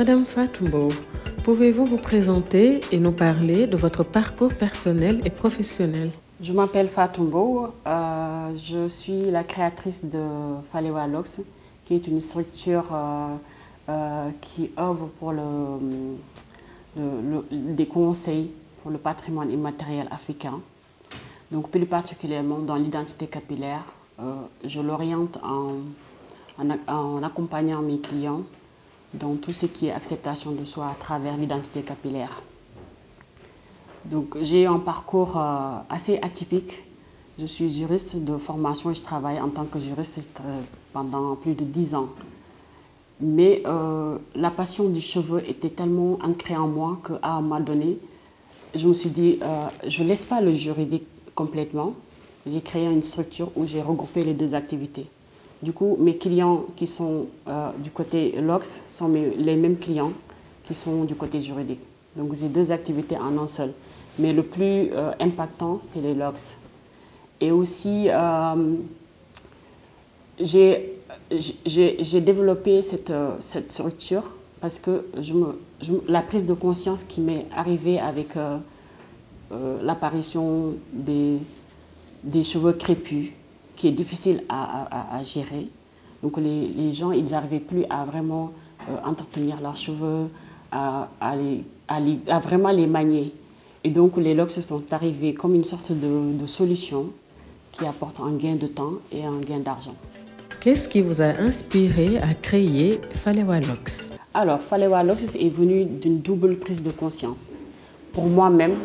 Madame Fatou Mbow, pouvez-vous vous présenter et nous parler de votre parcours personnel et professionnel? Je m'appelle Fatou Mbow, je suis la créatrice de Falewa Locks, qui est une structure qui œuvre pour des conseils pour le patrimoine immatériel africain. Donc plus particulièrement dans l'identité capillaire, je l'oriente en accompagnant mes clients dans tout ce qui est acceptation de soi à travers l'identité capillaire. Donc j'ai un parcours assez atypique. Je suis juriste de formation et je travaille en tant que juriste pendant plus de 10 ans. Mais la passion du cheveu était tellement ancrée en moi qu'à un moment donné, je me suis dit, je ne laisse pas le juridique complètement. J'ai créé une structure où j'ai regroupé les deux activités. Du coup, mes clients qui sont du côté locks sont les mêmes clients qui sont du côté juridique. Donc j'ai deux activités en un seul. Mais le plus impactant, c'est les locks. Et aussi, j'ai développé cette structure parce que la prise de conscience qui m'est arrivée avec l'apparition des cheveux crépus, qui est difficile à gérer. Donc les gens, ils n'arrivaient plus à vraiment entretenir leurs cheveux, à vraiment les manier. Et donc les locks sont arrivés comme une sorte de solution qui apporte un gain de temps et un gain d'argent. Qu'est-ce qui vous a inspiré à créer Falewa Locks? Alors, Falewa Locks est venu d'une double prise de conscience. Pour moi-même,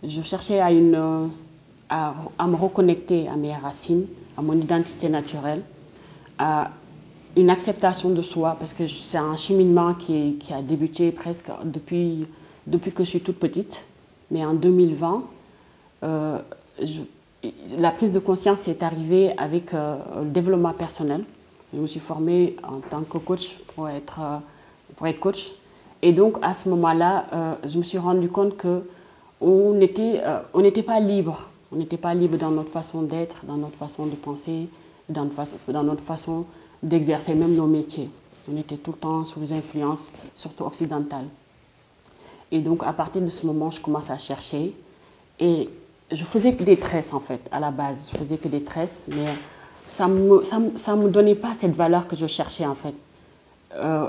je cherchais à me reconnecter à mes racines, à mon identité naturelle, à une acceptation de soi, parce que c'est un cheminement qui a débuté presque depuis que je suis toute petite. Mais en 2020, la prise de conscience est arrivée avec le développement personnel. Je me suis formée en tant que coach pour être coach. Et donc, à ce moment-là, je me suis rendu compte qu'on n'était pas libre. On n'était pas libre dans notre façon d'être, dans notre façon de penser, dans notre façon d'exercer même nos métiers. On était tout le temps sous les influences, surtout occidentales. Et donc, à partir de ce moment, je commence à chercher. Et je faisais que des tresses, en fait, à la base. Je faisais que des tresses, mais ça me donnait pas cette valeur que je cherchais, en fait.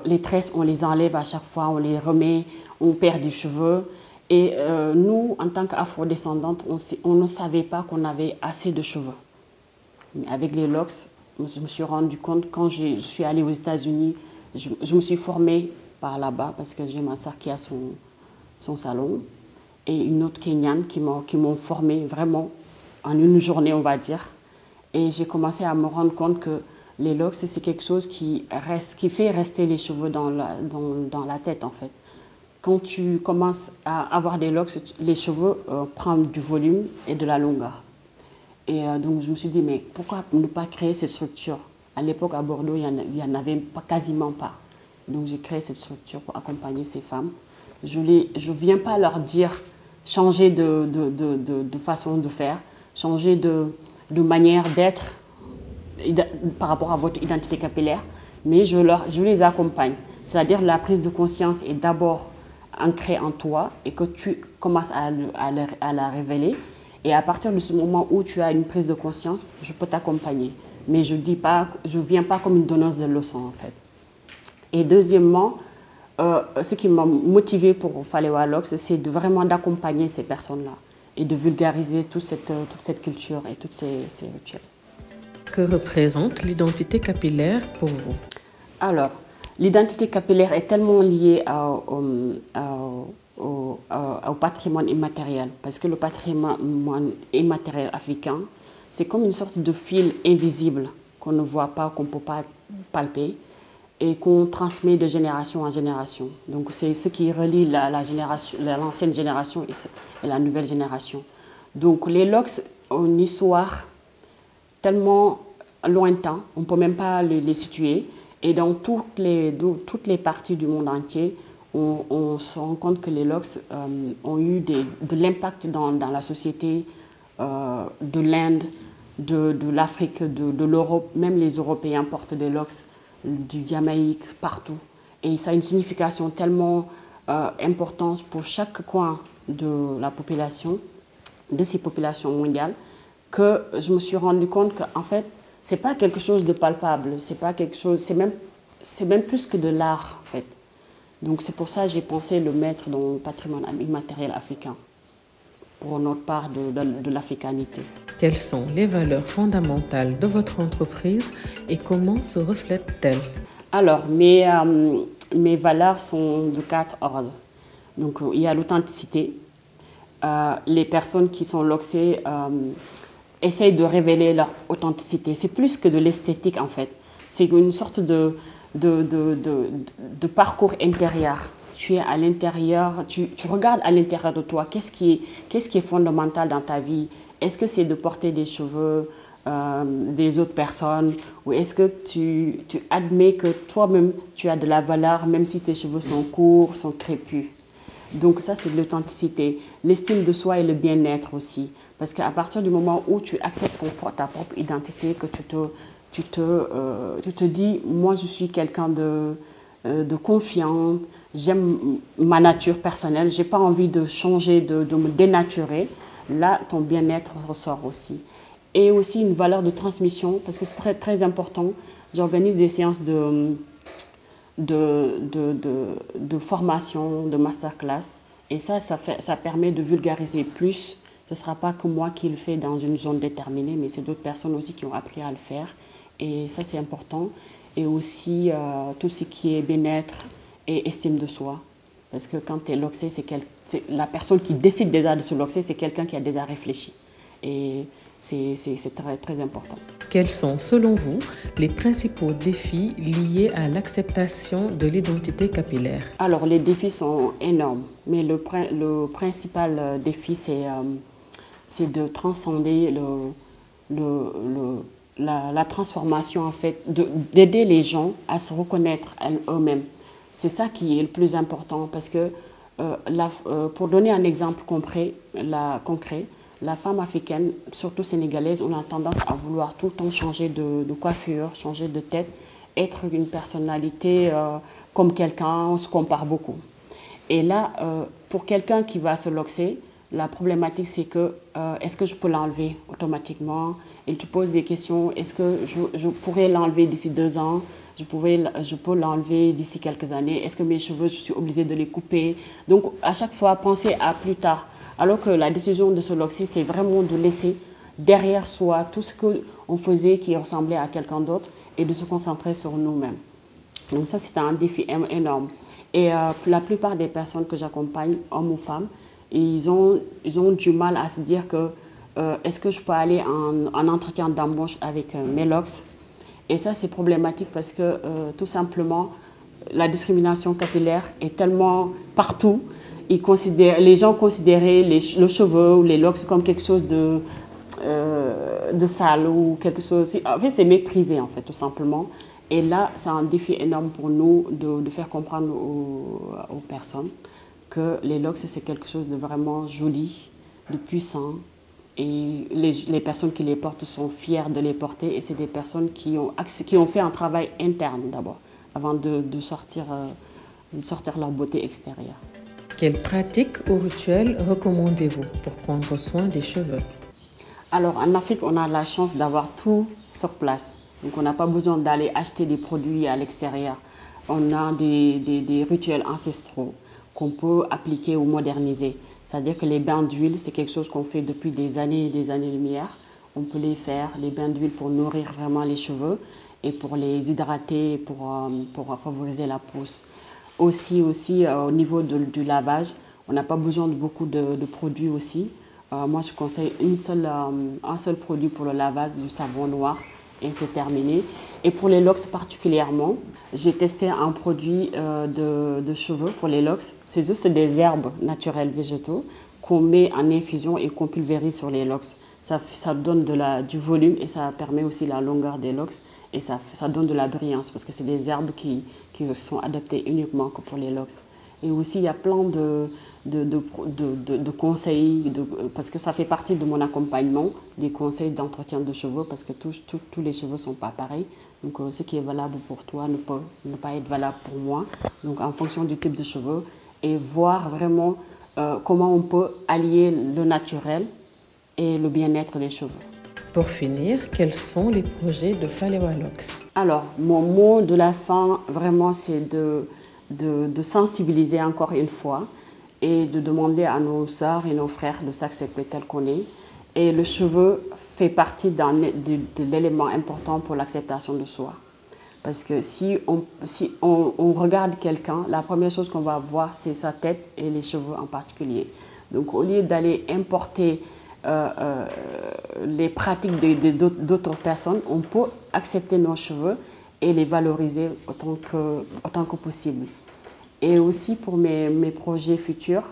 Les tresses, on les enlève à chaque fois, on les remet, on perd des cheveux. Et nous, en tant qu'afro-descendantes, on ne savait pas qu'on avait assez de cheveux. Mais avec les locks, je me suis rendu compte, quand je suis allée aux États-Unis, je me suis formée par là-bas, parce que j'ai ma soeur qui a son salon, et une autre Kenyane qui m'ont formée vraiment en une journée, on va dire. Et j'ai commencé à me rendre compte que les locks, c'est quelque chose qui fait rester les cheveux dans la tête, en fait. Quand tu commences à avoir des locks, les cheveux prennent du volume et de la longueur. Et donc je me suis dit, mais pourquoi ne pas créer cette structure? À l'époque, à Bordeaux, il n'y en avait quasiment pas. Donc j'ai créé cette structure pour accompagner ces femmes. Je ne viens pas leur dire changer de façon de faire, changer de manière d'être par rapport à votre identité capillaire, mais je les accompagne. C'est-à-dire la prise de conscience est d'abord ancrée en toi et que tu commences à la révéler. Et à partir de ce moment où tu as une prise de conscience, je peux t'accompagner. Mais je ne viens pas comme une donneuse de leçons, en fait. Et deuxièmement, ce qui m'a motivée pour Falewa Locks, c'est vraiment d'accompagner ces personnes-là et de vulgariser toute cette culture et tous ces rituels. Que représente l'identité capillaire pour vous? Alors, l'identité capillaire est tellement liée au patrimoine immatériel, parce que le patrimoine immatériel africain, c'est comme une sorte de fil invisible qu'on ne voit pas, qu'on ne peut pas palper, et qu'on transmet de génération en génération. Donc c'est ce qui relie l'ancienne génération et la nouvelle génération. Donc les locks ont une histoire tellement lointaine, on ne peut même pas les situer. Et dans toutes les parties du monde entier, on se rend compte que les locks ont eu de l'impact dans la société de l'Inde, de l'Afrique, de l'Europe. Même les Européens portent des locks, du Jamaïque, partout. Et ça a une signification tellement importante pour chaque coin de la population, de ces populations mondiales, que je me suis rendu compte qu'en fait, ce n'est pas quelque chose de palpable, c'est même plus que de l'art, en fait. Donc c'est pour ça que j'ai pensé le mettre dans le patrimoine immatériel africain, pour notre part de l'africanité. Quelles sont les valeurs fondamentales de votre entreprise et comment se reflètent-elles? Alors, mes valeurs sont de 4 ordres. Donc, il y a l'authenticité. Les personnes qui sont loxées essayent de révéler leur authenticité. C'est plus que de l'esthétique, en fait. C'est une sorte de parcours intérieur. Tu es à l'intérieur, tu regardes à l'intérieur de toi. Qu'est-ce qui est fondamental dans ta vie? Est-ce que c'est de porter des cheveux des autres personnes, ou est-ce que tu admets que toi-même tu as de la valeur même si tes cheveux sont courts, sont crépus? Donc ça, c'est de l'authenticité. L'estime de soi et le bien-être aussi, parce qu'à partir du moment où tu acceptes ta propre identité, que tu te dis, moi je suis quelqu'un de confiante, j'aime ma nature personnelle, j'ai pas envie de changer, de me dénaturer, là ton bien-être ressort aussi. Et aussi une valeur de transmission, parce que c'est très, très important. J'organise des séances de formation, de masterclass. Et ça permet de vulgariser plus. Ce ne sera pas que moi qui le fais dans une zone déterminée, mais c'est d'autres personnes aussi qui ont appris à le faire. Et ça, c'est important. Et aussi tout ce qui est bien-être et estime de soi. Parce que quand tu es loxé, la personne qui décide déjà de se loxer, c'est quelqu'un qui a déjà réfléchi. Et c'est très, très important. Quels sont, selon vous, les principaux défis liés à l'acceptation de l'identité capillaire? Alors, les défis sont énormes, mais le principal défi, c'est de transcender la transformation, en fait, d'aider les gens à se reconnaître eux-mêmes. C'est ça qui est le plus important, parce que, pour donner un exemple concret, la femme africaine, surtout sénégalaise, on a tendance à vouloir tout le temps changer de coiffure, changer de tête, être une personnalité comme quelqu'un, on se compare beaucoup. Et là, pour quelqu'un qui va se loxer, la problématique c'est que est-ce que je peux l'enlever automatiquement? Il te pose des questions, est-ce que je pourrais l'enlever d'ici 2 ans? Je peux l'enlever d'ici quelques années? Est-ce que mes cheveux, je suis obligée de les couper? Donc à chaque fois, penser à plus tard. Alors que la décision de se loxer, c'est vraiment de laisser derrière soi tout ce qu'on faisait qui ressemblait à quelqu'un d'autre et de se concentrer sur nous-mêmes. Donc ça, c'est un défi énorme. Et la plupart des personnes que j'accompagne, hommes ou femmes, ils ont du mal à se dire que est-ce que je peux aller en entretien d'embauche avec mes locks? Et ça, c'est problématique parce que tout simplement, la discrimination capillaire est tellement partout. Les gens considéraient le cheveu ou les locks comme quelque chose de sale ou quelque chose. En fait, c'est méprisé, en fait, tout simplement. Et là, c'est un défi énorme pour nous de faire comprendre aux personnes que les locks, c'est quelque chose de vraiment joli, de puissant. Et les personnes qui les portent sont fières de les porter. Et c'est des personnes qui ont fait un travail interne d'abord, avant de sortir leur beauté extérieure. Quelles pratiques ou rituels recommandez-vous pour prendre soin des cheveux? Alors, en Afrique, on a la chance d'avoir tout sur place. Donc, on n'a pas besoin d'aller acheter des produits à l'extérieur. On a des rituels ancestraux qu'on peut appliquer ou moderniser. C'est-à-dire que les bains d'huile, c'est quelque chose qu'on fait depuis des années-lumière. On peut les faire, les bains d'huile, pour nourrir vraiment les cheveux et pour les hydrater, pour favoriser la pousse. Aussi au niveau du lavage, on n'a pas besoin de beaucoup de produits aussi. Moi, je conseille un seul produit pour le lavage, du savon noir, et c'est terminé. Et pour les locks particulièrement, j'ai testé un produit de cheveux pour les locks. C'est juste des herbes naturelles végétaux qu'on met en infusion et qu'on pulvérise sur les locks. Ça donne du volume et ça permet aussi la longueur des locks. Et ça donne de la brillance parce que c'est des herbes qui sont adaptées uniquement que pour les locks. Et aussi, il y a plein de conseils, parce que ça fait partie de mon accompagnement, des conseils d'entretien de cheveux, parce que tous les cheveux ne sont pas pareils. Donc, ce qui est valable pour toi ne peut ne pas être valable pour moi. Donc, en fonction du type de cheveux, et voir vraiment comment on peut allier le naturel et le bien-être des cheveux. Pour finir, quels sont les projets de Falewa Locks? Alors, mon mot de la fin, vraiment, c'est de sensibiliser encore une fois et de demander à nos sœurs et nos frères de s'accepter tel qu'on est. Et le cheveu fait partie de l'élément important pour l'acceptation de soi. Parce que si on regarde quelqu'un, la première chose qu'on va voir, c'est sa tête et les cheveux en particulier. Donc, au lieu d'aller importer les pratiques d'autres personnes, on peut accepter nos cheveux et les valoriser autant que possible. Et aussi pour mes projets futurs,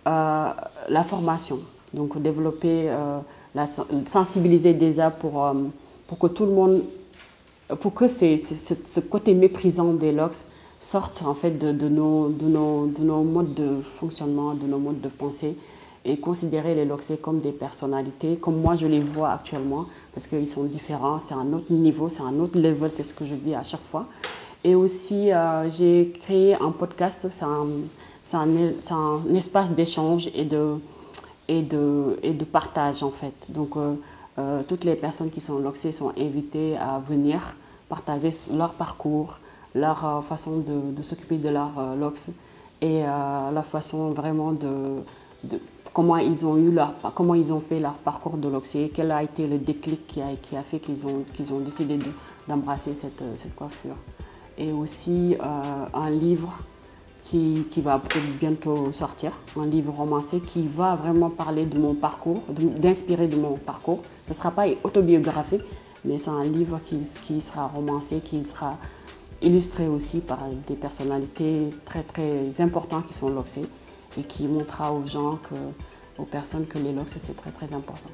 la formation. Donc développer, sensibiliser déjà pour que tout le monde, pour que ce côté méprisant des locks sorte en fait de nos modes de fonctionnement, de nos modes de pensée, et considérer les locksés comme des personnalités, comme moi je les vois actuellement, parce qu'ils sont différents, c'est un autre niveau, c'est un autre level, c'est ce que je dis à chaque fois. Et aussi, j'ai créé un podcast, c'est un espace d'échange et de partage en fait. Donc, toutes les personnes qui sont locksées sont invitées à venir partager leur parcours, leur façon de s'occuper de leurs locks et leur façon vraiment de comment ils ont fait leur parcours de locksé, quel a été le déclic qui a fait qu'ils ont décidé d'embrasser cette coiffure. Et aussi un livre qui va peut-être bientôt sortir, un livre romancé qui va vraiment parler de mon parcours, d'inspirer de mon parcours. Ce ne sera pas autobiographique, mais c'est un livre qui sera romancé, qui sera illustré aussi par des personnalités très très importantes qui sont locksées, et qui montrera aux gens, aux personnes, que les locks c'est très très important.